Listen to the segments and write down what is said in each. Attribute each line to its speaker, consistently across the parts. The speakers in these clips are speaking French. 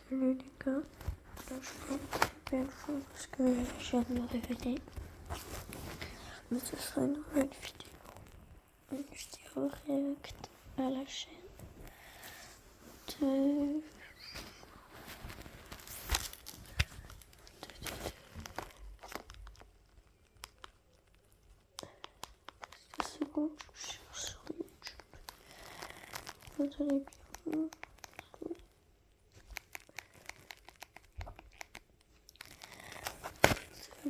Speaker 1: Salut les gars, là je compte faire le fond parce que je viens de me réveiller. Mais ce sera une nouvelle vidéo réact à la chaîne de... Quelques secondes, je cherche sur YouTube. Vous allez bien.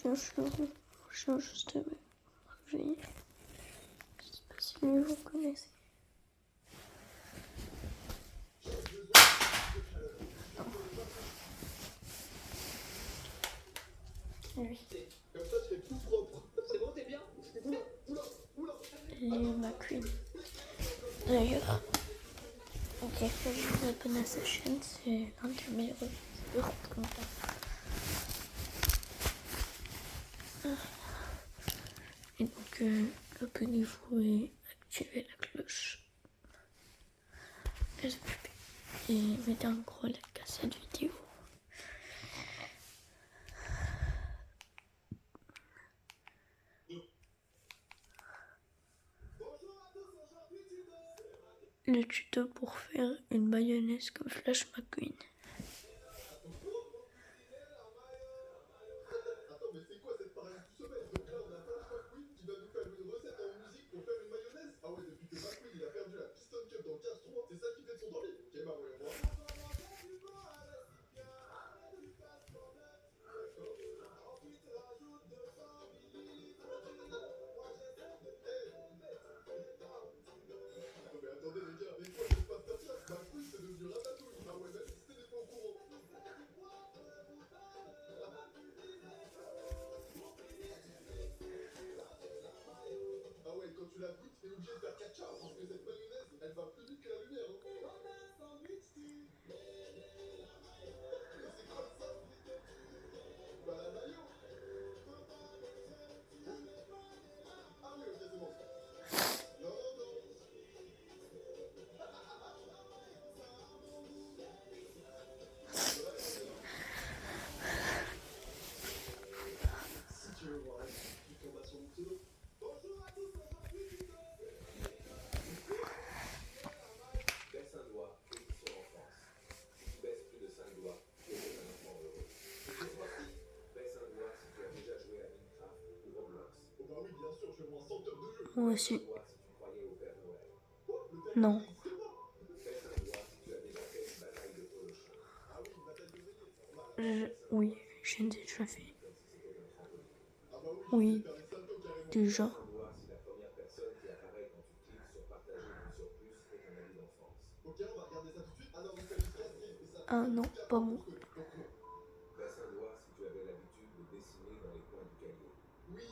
Speaker 1: Bien sûr, je viens juste de me réveiller. Je sais pas si lui vous connaissez. Lui.
Speaker 2: Comme ça, tu fais tout propre. C'est bon, t'es bien?
Speaker 1: Et ma queen. D'ailleurs, ok, je vous abonne à sa chaîne, c'est un des meilleurs youtubeurs comme ça. Et donc, abonnez-vous et activez la cloche. Et mettez un gros like à cette vidéo. Le tuto pour faire une mayonnaise comme Flash McQueen.
Speaker 2: Attends, mais c'est quoi cette parade tout semaine? Donc là, on a Flash McQueen qui va nous faire une recette en musique pour faire une mayonnaise. Ah ouais, depuis que McQueen il a perdu la Piston Cup dans le 4-3, c'est ça qui fait de son tournée. Ok, bah voyons voir. Mais attendez les gars, mais quoi cette pasta piaf? McQueen c'est devenu ratatouille. Ah ouais, même si c'était des pas au courant. Ah ouais, quand tu la goûtes, t'es obligé de faire catch-up parce que cette mayonnaise, elle va plus vite que la lumière. Hein. C'est quoi ça? Bah la mayo. Ah oui, ok, c'est bon. Non, non. Si tu veux voir la suite, tu tomberas sur mon pseudo. Bonjour à tous, aujourd'hui Tito. Baisse un doigt, édition enfance. Si tu baisses plus de 5 doigts, tu es un enfant heureux. Et c'est parti. Baisse un doigt si tu as déjà joué à Minecraft ou Roblox. Oh bah oui, bien sûr, je fais moins 100 heures de jeu.
Speaker 1: Moi
Speaker 2: Baisse un
Speaker 1: aussi.
Speaker 2: doigt si tu croyais au Père Noël. Quoi? Le Père
Speaker 1: Non.
Speaker 2: Noël n'existe pas. Baisse un doigt si tu as déjà fait une bataille de polochon. Ah oui, une bataille de veillée.
Speaker 1: Oui, j'ai déjà fait.
Speaker 2: Comme si c'était un trampoline. Ah bah oui, je sais
Speaker 1: Oui,
Speaker 2: faire les saltos carrément.
Speaker 1: déjà.
Speaker 2: Baisse un doigt si la première personne qui apparaît quand tu cliques sur partager plus sur plus est un ami d'enfance. Ok, on va regarder ça tout de suite. Alors, vous faites le classique et ça fait
Speaker 1: Ah non,
Speaker 2: plus 4
Speaker 1: pas
Speaker 2: ans qu'on
Speaker 1: moi.
Speaker 2: se connaît. Donc non. Baisse un doigt si tu avais l'habitude de dessiner dans les coins du cahier.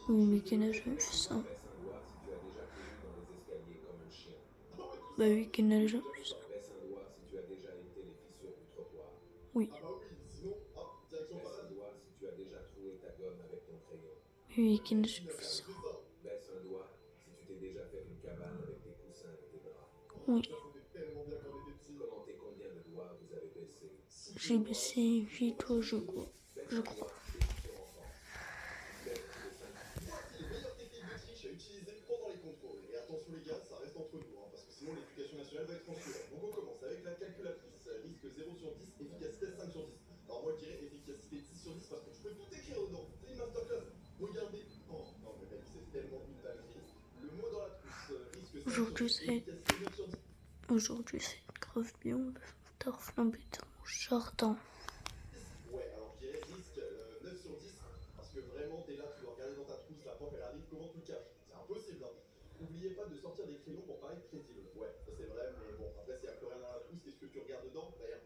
Speaker 2: Oui,
Speaker 1: Oui,
Speaker 2: je
Speaker 1: mais
Speaker 2: fais
Speaker 1: quel
Speaker 2: le
Speaker 1: âge
Speaker 2: mec
Speaker 1: j'ai
Speaker 2: avec
Speaker 1: ça?
Speaker 2: moi. Baisse un doigt si tu as déjà couru dans les escaliers comme un chien. Ah ouais, tout
Speaker 1: Bah
Speaker 2: ça.
Speaker 1: oui, quel âge
Speaker 2: Oui,
Speaker 1: j'ai
Speaker 2: j'avais
Speaker 1: ça?
Speaker 2: ça. Baisse un doigt si tu as déjà été les fissures du trottoir.
Speaker 1: Oui.
Speaker 2: Ah bah oui, sinon, hop, direction paradis. Baisse un doigt si tu as déjà troué ta gomme avec ton crayon.
Speaker 1: Oui, quel
Speaker 2: Mais
Speaker 1: âge
Speaker 2: qui n'a
Speaker 1: j'ai
Speaker 2: jamais
Speaker 1: ça?
Speaker 2: fait ça? Baisse un doigt si tu t'es déjà fait une cabane avec tes coussins et tes draps.
Speaker 1: Oui.
Speaker 2: Ça fait tellement bien quand on était petit. Commentez combien de doigts vous avez baissé. Si tu
Speaker 1: J'ai
Speaker 2: veux voir la
Speaker 1: baissé
Speaker 2: suite, tu
Speaker 1: 8
Speaker 2: tombes
Speaker 1: fois,
Speaker 2: sur
Speaker 1: je
Speaker 2: mon pseudo.
Speaker 1: crois.
Speaker 2: Baisse
Speaker 1: Je
Speaker 2: un
Speaker 1: crois.
Speaker 2: doigt, édition enfance. Si tu baisses plus de 5. Voici les meilleures techniques de triche à utiliser pendant les contrôles. Et attention les gars, ça reste entre nous, hein, parce que sinon l'éducation nationale va être censurée. Donc on commence avec la calculatrice. Risque 0 sur 10, efficacité 5 sur 10. Alors moi je dirais efficacité 10 sur 10 parce que tu peux tout écrire dedans. C'est une masterclass. Regardez. Oh non mais mec, c'est tellement une dinguerie. Le mot dans la trousse, risque 5 sur 10, efficacité 9 sur 10.
Speaker 1: Aujourd'hui, c'est grave bien. T'as flambé dans mon jardin.
Speaker 2: Ouais, alors je dirais risque 9 sur 10, parce que vraiment, t'es là, tu dois regarder dans ta trousse, la prof elle arrive, comment tu le caches? C'est impossible, hein. N'oubliez pas de sortir des crayons pour paraître crédible. Ouais, ça c'est vrai, mais bon, après s'il n'y a plus rien dans la trousse, qu'est-ce que tu regardes dedans? Rien.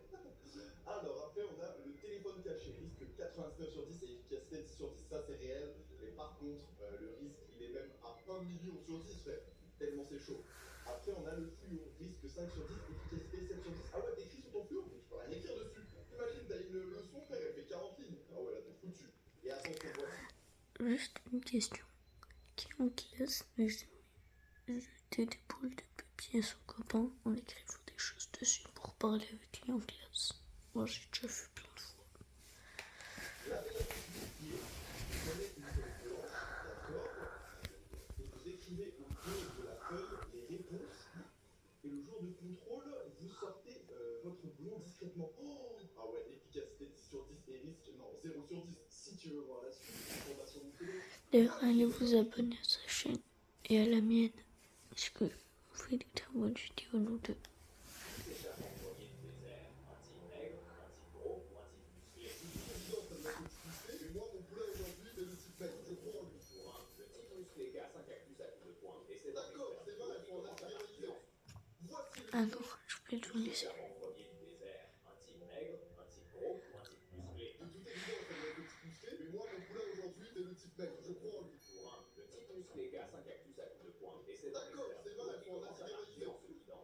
Speaker 2: Alors après, on a le téléphone caché, risque 99 sur 10 et efficacité 10 sur 10, ça c'est réel, mais par contre, le risque il est même à 1 million sur 10, frère. Tellement c'est chaud. Après, on a le fluo, risque 5 sur 10, efficacité 7 sur 10. Ah ouais, t'écris sur ton fluo, mais tu peux rien écrire dessus. Imagine, t'as une leçon, frère, elle fait 40 lignes. Ah ouais, là, t'es foutu. Et attention, voici.
Speaker 1: Juste une question. Qui en classe n'a jamais jeté des boules de papier à son copain en écrivant des choses dessus pour parler avec lui en classe? Moi, j'ai déjà vu plein de fois.
Speaker 2: La méthode qui est, vous prenez une feuille blanche, d'accord, et vous écrivez au dos de la feuille les réponses. Et le jour de contrôle, vous sortez votre blond discrètement. Oh ah ouais, efficacité 10 sur 10 et risque, non, 0 sur 10. Si tu veux voir la suite, on va sur mon télé.
Speaker 1: D'ailleurs, allez vous abonner à sa chaîne et à la mienne. Parce que vous faites des très bonnes vidéos, nous deux. Ah non, je peux te donner ça.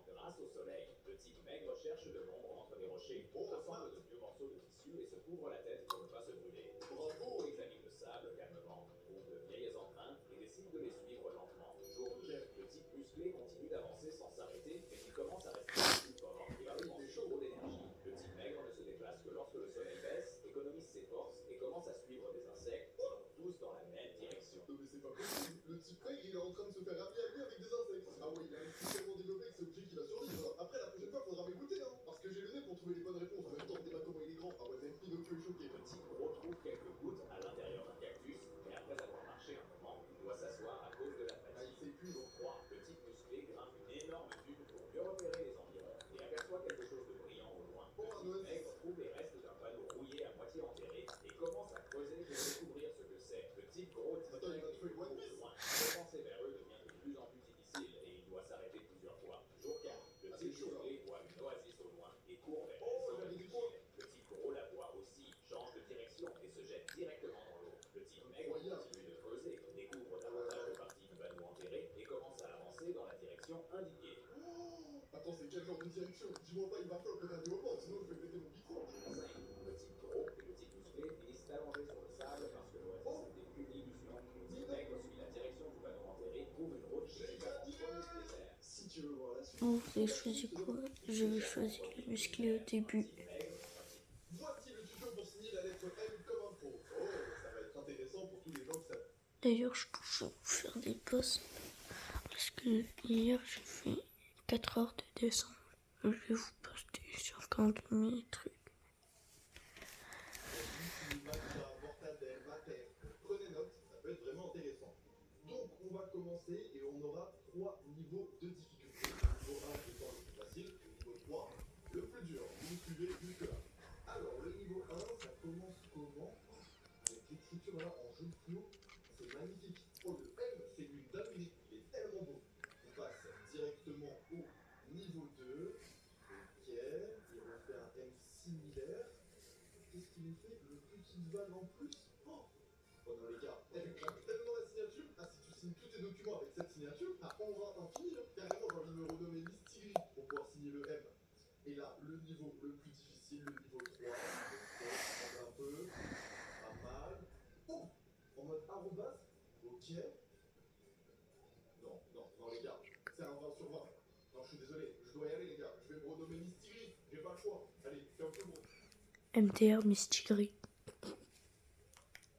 Speaker 2: Grâce au soleil, le tigre maigre cherche de l'ombre entre les rochers, rassemble de vieux morceaux de tissu et se couvre la tête pour ne pas se brûler. Bravo! Examine le sable calmement, trouve de vieilles empreintes et décide de les suivre lentement. Jour 2, le tigre musclé continue d'avancer sans s'arrêter, mais il commence à respirer plus fort et va dépenser trop d'énergie. Le tigre maigre ne se déplace que lorsque le soleil baisse, économise ses forces et commence à suivre des insectes qui vont tous dans la même direction. Mais c'est pas possible, le tigre maigre il est en train de se faire ramener avec des insectes. Ah oui, il a un esprit tellement développé que c'est obligé qu'il va survivre. Après, la prochaine fois, faudra m'écouter, hein, parce que j'ai le nez pour trouver les bonnes réponses. En même temps, débat comment il est grand. Ah ouais, mais Pinocchio est choqué. Le tigre retrouve quelques gouttes à l'intérieur d'un cactus, mais après avoir marché un moment, il doit s'asseoir à cause de la fatigue. Ah, il s'épuise. Jour 3, le tigre musclé grimpe une énorme dune pour mieux repérer les environs et aperçoit quelque chose de brillant au loin. Le tigre maigre trouve les restes d'un panneau rouillé à moitié enterré et commence à creuser pour découvrir ce que c'est. Le tigre gros distingue les trous au loin. Avancer vers eux devient de plus en plus difficile et il doit s'arrêter plusieurs fois. Jour 4, le tigre musclé voit une oasis au loin et court vers elle. Le tigre gros la voit aussi, change de direction et se jette directement dans l'eau. Le tigre maigre continue de creuser, découvre davantage de parties du panneau enterré et commence à avancer dans la direction indiquée. Oh attends, c'est quel genre de direction? Dis-moi pas, il va falloir que t'aies un moment, sinon je vais péter mon micro. Jour 5, le tigre gros et le tigre musclé finissent allongés sur le sable parce que l'oasis n'était qu'une illusion. Le tigre maigre suit la direction du panneau enterré, trouve une route qui s'échappe en plein désert. Si tu veux voir la suite,
Speaker 1: Vous avez choisi quoi? J'avais choisi le musclé au début.
Speaker 2: voici le tuto pour signer la lettre M comme un pro. Oh, ça va être intéressant pour tous les gens que ça...
Speaker 1: D'ailleurs, je peux vous faire des pauses. Parce que hier, j'ai fait 4 heures de dessin. Je vais vous poster sur quand mes trucs.
Speaker 2: Prenez note, ça peut être vraiment intéressant. Donc, on va commencer et on aura 3 niveaux de difficulté. Le niveau 1 étant le plus facile, le niveau 3 le plus dur. Vous me suivez jusque-là. Alors, le niveau 1, ça commence comment? Avec l'écriture là en jaune fluo, c'est magnifique. Oh, le M, c'est une dinguerie, il est tellement beau. On passe directement au niveau 2. Ok, et on fait un M similaire. Qu'est-ce qu'il nous fait? Une petite vague en plus? Oh, oh non les gars, tellement la signature. Ah, si tu signes tous tes documents avec cette signature, t'as honra infini. Carrément, j'ai envie de me renommer Mystigri pour pouvoir signer le M. Et là, le niveau le plus difficile, le niveau 3. On un peu, pas mal. Oh, en mode arrobas. Ok. Non, non, non les gars, c'est un 20 sur 20. Non, je suis désolé, je dois y aller les gars. Je vais me renommer Mystigri, j'ai pas le choix. Allez, fais un peu bon.
Speaker 1: MDR Mystigri.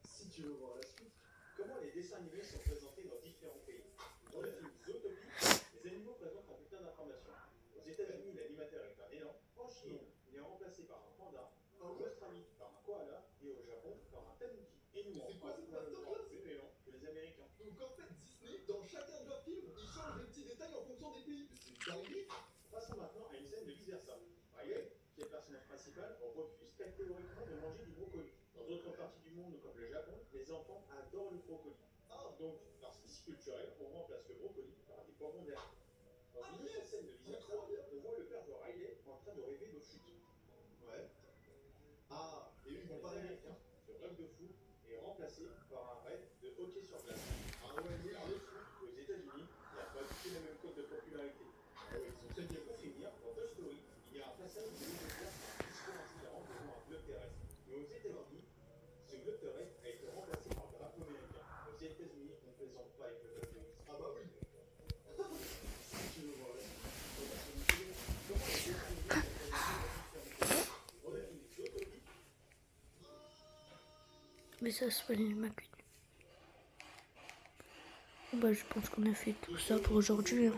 Speaker 2: Si tu veux voir la suite, comment les dessins animés sont présentés dans différents pays. Dans le film Zootopie, les animaux présentent un bulletin d'information. Aux États-Unis, l'animateur est un élan. En Chine, il est remplacé par un panda. En Australie, par un koala. Et au Japon, par un tanuki. Et nous, c'est quoi cette masterclass? C'est élan que les Américains. Donc en fait, Disney, dans chacun de leurs films, ils changent les petits détails en fonction des pays. C'est dingue. Passons maintenant à une scène de vice-versa. Riley, qui est le personnage principal, refuse catégoriquement de manger du brocoli. Dans d'autres parties du monde, comme le Japon, les enfants adorent le brocoli. Ah, donc, par souci culturel, on remplace le brocoli par des poivrons verts. Dans une autre scène de vice-versa, on voit le père de Riley en train de rêver de chute. Ouais. Ah, et eux, ils vont pas rêver. Ce rêve de fou est remplacé par un rêve de hockey sur glace. Ah ouais, oui, le foot aux États-Unis n'a pas du tout le même code de popularité. Ah ouais, ils ont très bien compris. Dans Toy Story, il y a un passage où l'hélicoptère discourt inspirant devant un globe terrestre. Mais aux États-Unis, ce globe terrestre a été remplacé par le drapeau américain. Aux États-Unis, on ne plaisante pas avec le drapeau.
Speaker 1: Mais ça s'appelle ma cuite. Bah, je pense qu'on a fait tout ça pour aujourd'hui. Hein.